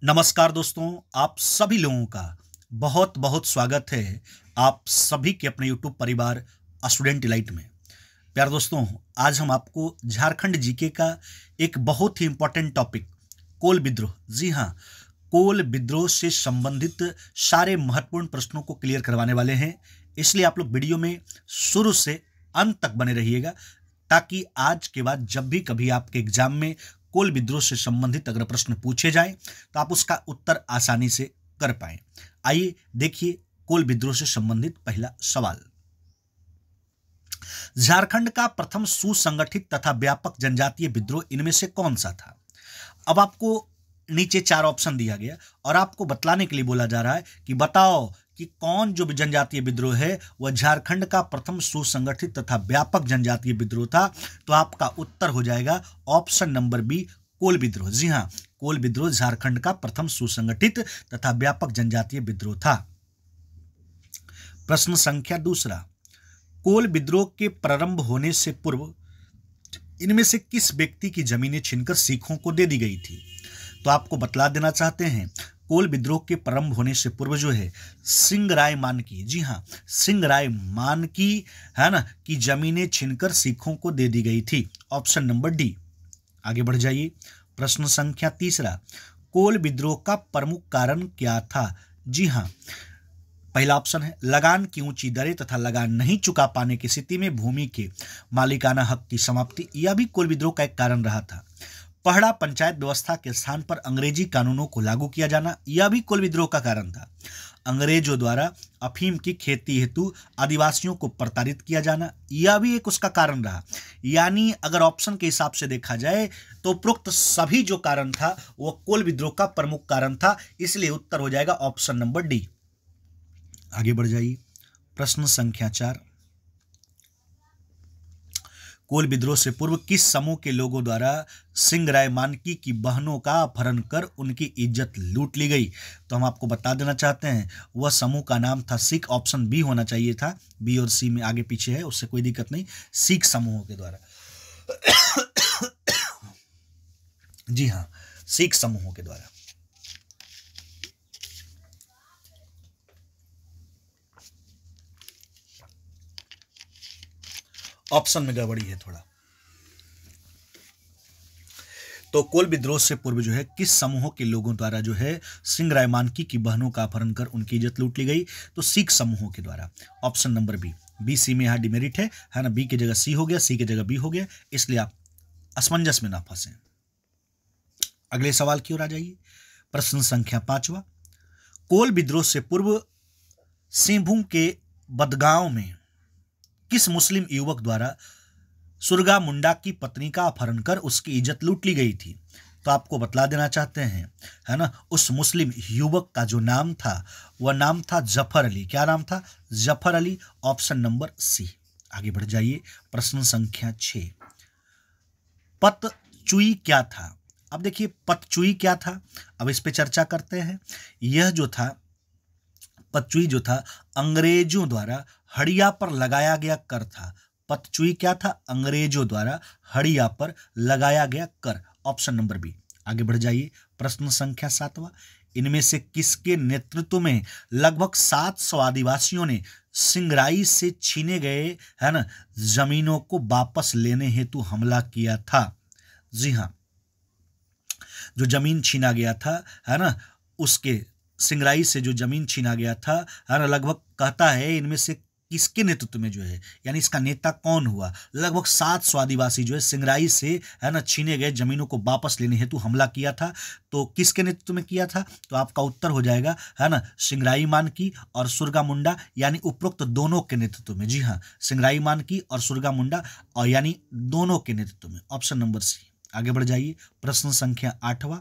नमस्कार दोस्तों, आप सभी लोगों का बहुत बहुत स्वागत है आप सभी के अपने YouTube परिवार स्टूडेंट इलाइट में। प्यार दोस्तों, आज हम आपको झारखंड जीके का एक बहुत ही इंपॉर्टेंट टॉपिक कोल विद्रोह, जी हाँ, कोल विद्रोह से संबंधित सारे महत्वपूर्ण प्रश्नों को क्लियर करवाने वाले हैं। इसलिए आप लोग वीडियो में शुरू से अंत तक बने रहिएगा, ताकि आज के बाद जब भी कभी आपके एग्जाम में कोल विद्रोह से संबंधित अगर प्रश्न पूछे जाएं तो आप उसका उत्तर आसानी से कर पाएं। आइए देखिए कोल विद्रोह से संबंधित पहला सवाल। झारखंड का प्रथम सुसंगठित तथा व्यापक जनजातीय विद्रोह इनमें से कौन सा था? अब आपको नीचे 4 ऑप्शन दिया गया और आपको बतलाने के लिए बोला जा रहा है कि बताओ कि कौन जो जनजातीय विद्रोह है वह झारखंड का प्रथम सुसंगठित तथा व्यापक जनजातीय विद्रोह था। तो आपका उत्तर हो जाएगा ऑप्शन नंबर बी, कोल विद्रोह। जी हाँ, कोल विद्रोह झारखंड का प्रथम सुसंगठित तथा व्यापक जनजातीय विद्रोह था। प्रश्न संख्या दूसरा, कोल विद्रोह के प्रारंभ होने से पूर्व इनमें से किस व्यक्ति की जमीनें छीनकर सिखों को दे दी गई थी? तो आपको बतला देना चाहते हैं, कोल विद्रोह के प्रारंभ होने से पूर्व जो है सिंगराय मानकी, जी हाँ, सिंगराय मानकी है ना, की जमीनें छीनकर सिखों को दे दी गई थी। Option number D. आगे बढ़ जाइए। प्रश्न संख्या तीसरा, कोल विद्रोह का प्रमुख कारण क्या था? जी हाँ, पहला ऑप्शन है लगान की ऊंची दरें तथा लगान नहीं चुका पाने की स्थिति में भूमि के मालिकाना हक की समाप्ति, यह भी कोल विद्रोह का एक कारण रहा था। पहला पंचायत व्यवस्था के स्थान पर अंग्रेजी कानूनों को लागू किया जाना, यह भी कोल विद्रोह का कारण था। अंग्रेजों द्वारा अफीम की खेती हेतु आदिवासियों को प्रताड़ित किया जाना, यह भी एक उसका कारण रहा। यानी अगर ऑप्शन के हिसाब से देखा जाए तो उपरोक्त सभी जो कारण था वह कोल विद्रोह का प्रमुख कारण था। इसलिए उत्तर हो जाएगा ऑप्शन नंबर डी। आगे बढ़ जाइए। प्रश्न संख्या 4, कोल विद्रोह से पूर्व किस समूह के लोगों द्वारा सिंगराय मानकी की बहनों का अपहरण कर उनकी इज्जत लूट ली गई? तो हम आपको बता देना चाहते हैं, वह समूह का नाम था सिख। ऑप्शन बी होना चाहिए था, बी और सी में आगे पीछे है, उससे कोई दिक्कत नहीं। सिख समूहों के द्वारा जी हाँ, सिख समूहों के द्वारा। ऑप्शन में गड़बड़ी है थोड़ा। तो कोल विद्रोह से पूर्व जो है किस समूहों के लोगों द्वारा जो है सिंगराय मानकी की बहनों का अपहरण कर उनकी इज्जत लूट ली गई? तो सिख समूहों के द्वारा। Option number B. B C में यहाँ डिमेरिट है ना, बी की जगह सी हो गया, सी की जगह बी हो गया, इसलिए आप असमंजस में ना फंसे। अगले सवाल की ओर आ जाइए। प्रश्न संख्या 5वां, कोल विद्रोह से पूर्व सिंहभूम के बदगांव में किस मुस्लिम युवक द्वारा सुरगा मुंडा की पत्नी का अपहरण कर उसकी इज्जत लूट ली गई थी? तो आपको बतला देना चाहते हैं, है ना, उस मुस्लिम युवक का जो नाम था वह नाम था जफर अली। क्या नाम था? Zafar Ali. Option number C. आगे बढ़ जाइए। प्रश्न संख्या 6, पतचुई क्या था? अब देखिए पतचुई क्या था, अब इस पे चर्चा करते हैं। यह जो था पतचुई जो था अंग्रेजों द्वारा हड़िया पर लगाया गया कर था। पतचुई क्या था? अंग्रेजों द्वारा हड़िया पर लगाया गया कर। Option number B. आगे बढ़ जाइए। प्रश्न संख्या 7वां, इनमें से किसके नेतृत्व में लगभग 700 आदिवासियों ने सिंगराई से छीने गए, है ना, जमीनों को वापस लेने हेतु हमला किया था? जी हाँ, जो जमीन छीना गया था, है ना, उसके सिंगराई से जो जमीन छीना गया था, है ना, लगभग कहता है इनमें से किसके नेतृत्व में जो है, यानी इसका नेता कौन हुआ? लगभग 700 आदिवासी जो है सिंगराई से, है ना, छीने गए जमीनों को वापस लेने हेतु हमला किया था। तो किसके नेतृत्व में किया था? तो आपका उत्तर हो जाएगा, है ना, सिंगराई मानकी और सुरगा मुंडा, यानी उपरोक्त दोनों के नेतृत्व में। जी हाँ, सिंगराई मानकी और सुरगा मुंडा, और यानी दोनों के नेतृत्व में। Option number C. आगे बढ़ जाइए। प्रश्न संख्या 8वां,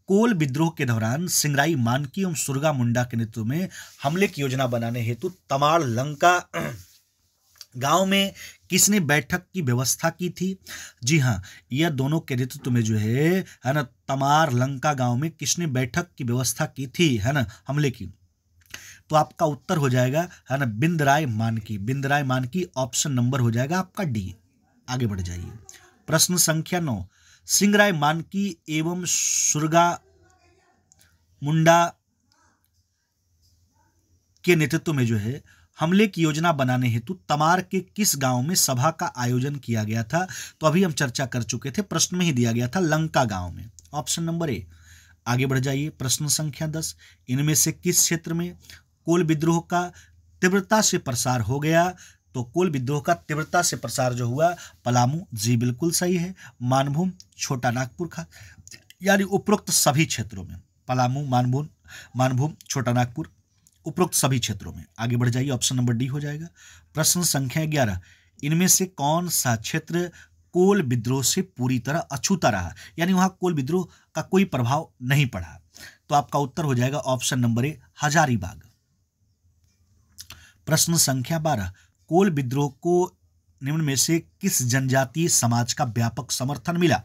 कोल विद्रोह के दौरान सिंगराई मानकी एवं सुरगा मुंडा के नेतृत्व में हमले की योजना बनाने हेतु तमाड़ लंका गांव में किसने बैठक की व्यवस्था की थी? जी हाँ, यह दोनों के नेतृत्व में जो है ना, तमाड़ लंका गांव में किसने बैठक की व्यवस्था की थी, है ना, हमले की? तो आपका उत्तर हो जाएगा, है ना, बिंदराय मानकी। बिंदराय मानकी। ऑप्शन नंबर हो जाएगा आपका डी। आगे बढ़ जाइए। प्रश्न संख्या 9, सिंगराय मानकी एवं सुरगा मुंडा के नेतृत्व में जो है हमले की योजना बनाने हेतु तमार के किस गांव में सभा का आयोजन किया गया था? तो अभी हम चर्चा कर चुके थे, प्रश्न में ही दिया गया था, लंका गांव में। ऑप्शन नंबर ए। आगे बढ़ जाइए, प्रश्न संख्या 10, इनमें से किस क्षेत्र में कोल विद्रोह का तीव्रता से प्रसार हो गया? तो कोल विद्रोह का तीव्रता से प्रसार जो हुआ पलामू, जी बिल्कुल सही है। मानभूम, छोटा नागपुर का, यानी उपरोक्त सभी क्षेत्रों में, पलामू, मानभूम, छोटा नागपुर, उपरोक्त सभी क्षेत्रों में। आगे बढ़ जाइए, ऑप्शन नंबर डी हो जाएगा। प्रश्न संख्या 11, इनमें से कौन सा क्षेत्र कोल विद्रोह से पूरी तरह अछूता रहा, यानी वहां कोल विद्रोह का कोई प्रभाव नहीं पड़ा? तो आपका उत्तर हो जाएगा ऑप्शन नंबर ए, हजारीबाग। प्रश्न संख्या 12, कोल विद्रोह को निम्न में से किस जनजातीय समाज का व्यापक समर्थन मिला?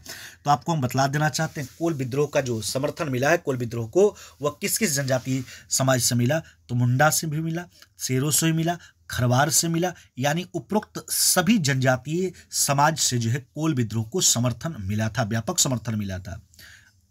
तो आपको हम बतला देना चाहते हैं, कोल विद्रोह का जो समर्थन मिला है कोल विद्रोह को, वह किस किस जनजातीय समाज से मिला? तो मुंडा से भी मिला, शेरों से भी मिला, खरवार से मिला, यानी उपरोक्त सभी जनजातीय समाज से जो है कोल विद्रोह को समर्थन मिला था, व्यापक समर्थन मिला था।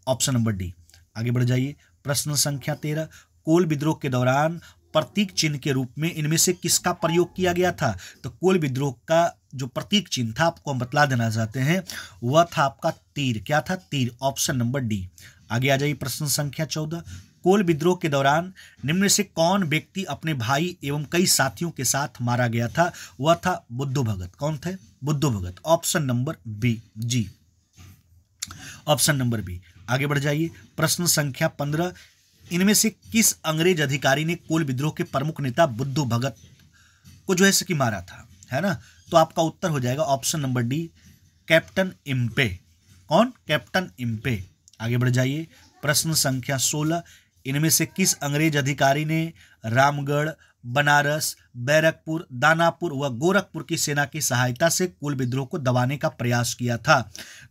Option number D. आगे बढ़ जाइए, प्रश्न संख्या 13, कोल विद्रोह के दौरान प्रतीक चिन्ह के रूप में इनमें से किसका प्रयोग किया गया था? तो कोल विद्रोह का जो प्रतीक चिन्ह था, आपको हम बतला देना चाहते हैं, वह था आपका तीर। क्या था? तीर। Option number D. आगे आ जाइए, प्रश्न संख्या 14, कोल विद्रोह के दौरान निम्न में से कौन व्यक्ति अपने भाई एवं कई साथियों के साथ मारा गया था? वह था बुद्धू भगत। कौन थे? बुद्धू भगत। ऑप्शन नंबर बी, जी, ऑप्शन नंबर बी। आगे बढ़ जाइए, प्रश्न संख्या 15, इनमें से किस अंग्रेज अधिकारी ने कोल विद्रोह के प्रमुख नेता बुद्धू भगत को जो है कि मारा था, है ना? तो आपका उत्तर हो जाएगा option number D, captain Impey. कौन? Captain Impey. आगे बढ़ जाइए, प्रश्न संख्या 16, इनमें से किस अंग्रेज अधिकारी ने रामगढ़, बनारस, बैरकपुर, दानापुर व गोरखपुर की सेना की सहायता से कोल विद्रोह को दबाने का प्रयास किया था?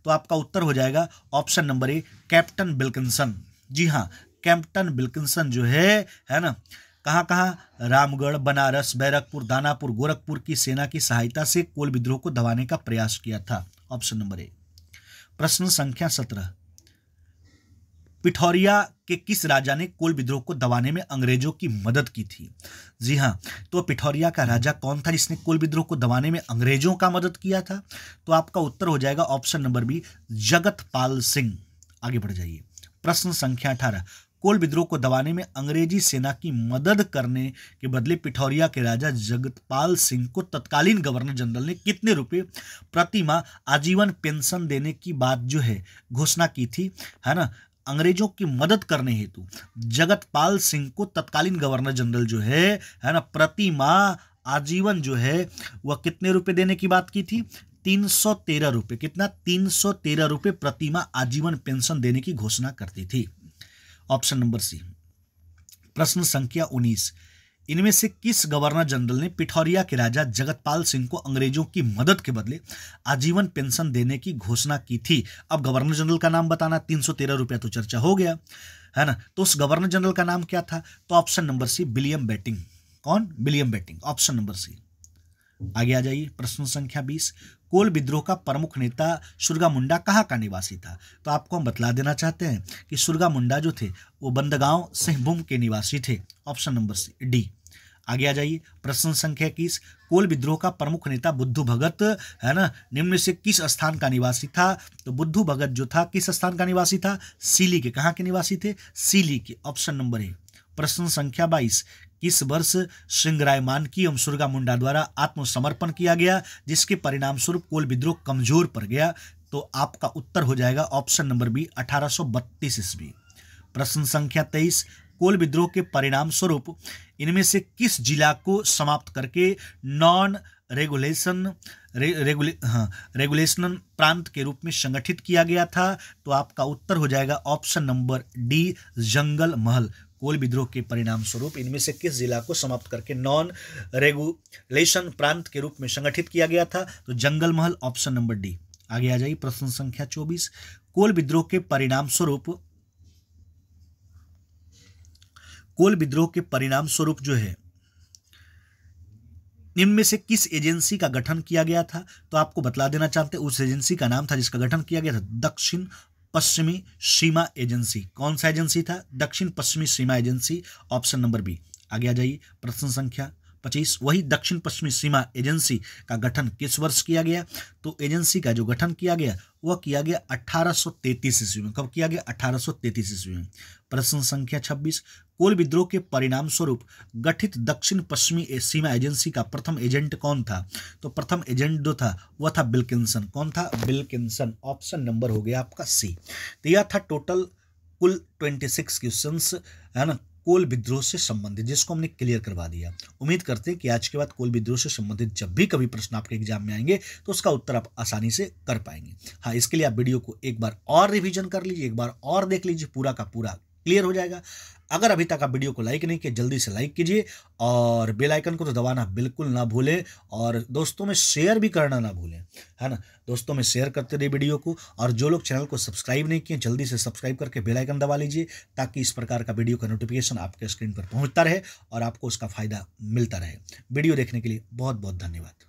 तो आपका उत्तर हो जाएगा option number A, captain Wilkinson. जी हाँ, कैप्टन विल्किंसन जो है ना, कहाँ कहाँ? रामगढ़, बनारस, बैरकपुर, दानापुर, गोरखपुर की सेना की सहायता से कोल विद्रोह को दबाने का प्रयास किया था। ऑप्शन नंबर ए। प्रश्न संख्या 17, पिठौरिया के किस राजा ने कोल विद्रोह को दबाने में अंग्रेजों की मदद की थी? जी हाँ, तो पिठौरिया का राजा कौन था जिसने कोल विद्रोह को दबाने में अंग्रेजों का मदद किया था? तो आपका उत्तर हो जाएगा option number B, Jagatpal Singh. आगे बढ़ जाइए, प्रश्न संख्या 18, कोल विद्रोह को दबाने में अंग्रेजी सेना की मदद करने के बदले पिठौरिया के राजा जगतपाल सिंह को तत्कालीन गवर्नर जनरल ने कितने रुपए प्रति माह आजीवन पेंशन देने की बात जो है घोषणा की थी, है ना? अंग्रेजों की मदद करने हेतु जगतपाल सिंह को तत्कालीन गवर्नर जनरल जो है ना, प्रति माह आजीवन जो है वह कितने रुपए देने की बात की थी? 313 रुपए। कितना? 313 रुपए प्रति माह आजीवन पेंशन देने की घोषणा करती थी। Option number C. प्रश्न संख्या 19, इनमें से किस गवर्नर जनरल ने पिठौरिया के राजा जगतपाल सिंह को अंग्रेजों की मदद के बदले आजीवन पेंशन देने की घोषणा की थी? अब गवर्नर जनरल का नाम बताना, 313 रुपया तो चर्चा हो गया, है ना? तो उस गवर्नर जनरल का नाम क्या था? तो option number C, William Bentinck. कौन? William Bentinck. Option number C. आगे आ जाइए, प्रश्न संख्या 20, कोल विद्रोह का प्रमुख नेता सुरगा मुंडा कहाँ का निवासी था? तो आपको हम बतला देना चाहते हैं कि सुरगा मुंडा जो थे वो बंदगांव सिंहभूम के निवासी थे। Option number C, D. आगे आ जाइए, प्रश्न संख्या 21, कोल विद्रोह का प्रमुख नेता बुद्धू भगत, है ना, निम्न में से किस स्थान का निवासी था? तो बुद्धू भगत जो था किस स्थान का निवासी था? सीली के। कहाँ के निवासी थे? सीली के। ऑप्शन नंबर ए। प्रश्न संख्या 22, किस वर्ष सिंगराय मानकी एवं सुरगा मुंडा द्वारा आत्मसमर्पण किया गया, जिसके परिणाम स्वरूप कोल विद्रोह कमजोर पड़ गया? तो आपका उत्तर हो जाएगा ऑप्शन नंबर बी, 1832 ईस्वी। प्रश्न संख्या 23, कोल विद्रोह के परिणाम स्वरूप इनमें से किस जिला को समाप्त करके नॉन रेगुलेशन प्रांत के रूप में संगठित किया गया था? तो आपका उत्तर हो जाएगा ऑप्शन नंबर डी, जंगल महल। कोल विद्रोह के परिणाम स्वरूप इनमें से किस जिला को समाप्त करके नॉन रेगुलेशन प्रांत के रूप में संगठित किया गया था? तो जंगल महल। Option number D. आगे आ जाइए, प्रश्न संख्या 24, कोल विद्रोह के परिणाम स्वरूप जो है निम्न में से किस एजेंसी का गठन किया गया था? तो आपको बतला देना चाहते हैं, उस एजेंसी का नाम था जिसका गठन किया गया था दक्षिण पश्चिमी सीमा एजेंसी। कौन सा एजेंसी था? दक्षिण पश्चिमी सीमा एजेंसी, ऑप्शन नंबर बी। आगे आ जाइए, प्रश्न संख्या 25। वही दक्षिण पश्चिमी सीमा एजेंसी का गठन किस वर्ष किया गया? तो एजेंसी का जो गठन किया गया वह किया गया 1833 ईस्वी में। कब किया गया? 1833 ईस्वी में। प्रश्न संख्या 26। कोल विद्रोह के परिणाम स्वरूप गठित दक्षिण पश्चिमी सीमा एजेंसी का प्रथम एजेंट कौन था? तो प्रथम एजेंट जो था वह था विल्किंसन। कौन था? विल्किंसन। ऑप्शन नंबर हो गया आपका सी। तो यह था टोटल कुल 26 क्वेश्चंस, है ना, कोल विद्रोह से संबंधित, जिसको हमने क्लियर करवा दिया। उम्मीद करते हैं कि आज के बाद कोल विद्रोह से संबंधित जब भी कभी प्रश्न आपके एग्जाम में आएंगे तो उसका उत्तर आप आसानी से कर पाएंगे। हाँ, इसके लिए आप वीडियो को एक बार और रिवीजन कर लीजिए, एक बार और देख लीजिए, पूरा का पूरा क्लियर हो जाएगा। अगर अभी तक आप वीडियो को लाइक नहीं किए, जल्दी से लाइक कीजिए और बेल आइकन को तो दबाना बिल्कुल ना भूलें और दोस्तों में शेयर भी करना ना भूलें, है ना। दोस्तों में शेयर करते रहिए वीडियो को, और जो लोग चैनल को सब्सक्राइब नहीं किए जल्दी से सब्सक्राइब करके बेल आइकन दबा लीजिए, ताकि इस प्रकार का वीडियो का नोटिफिकेशन आपके स्क्रीन पर पहुंचता रहे और आपको उसका फायदा मिलता रहे। वीडियो देखने के लिए बहुत बहुत धन्यवाद।